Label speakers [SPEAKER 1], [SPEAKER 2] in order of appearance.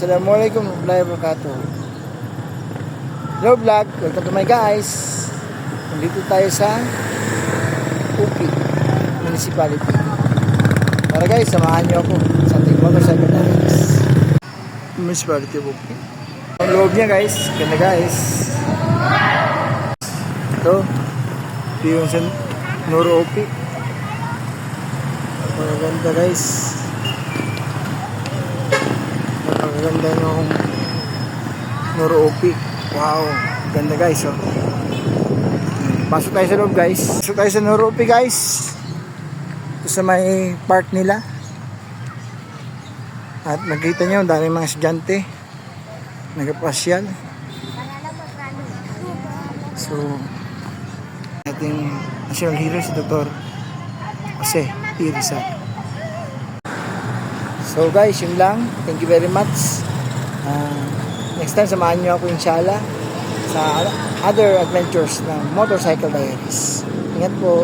[SPEAKER 1] Assalamualaikum warahmatullahi wabarakatuh. Hello vlog, welcome to my guys. Nandito tayo sa Upi Municipality. Tara guys, samahan niyo ako sa ating motorcycle guys. Municipality of Upi. Ang loob niya guys, ganda guys. Ito yung sa Noro Upi. Maganda guys. Ganda yung Noro Upi. Wow, ganda guys oh. Pasok tayo sa loob guys. Pasok tayo sa Noro Upi guys. Ito sa may park nila. At nakita nyo, dami mga estudyante nagpapasyal. So ating national hero si Dr. Jose P. Rizal. So guys, yun lang. Thank you very much. Next time, samahan nyo ako inshallah sa other adventures ng Motorcycle Diaries. Ingat po.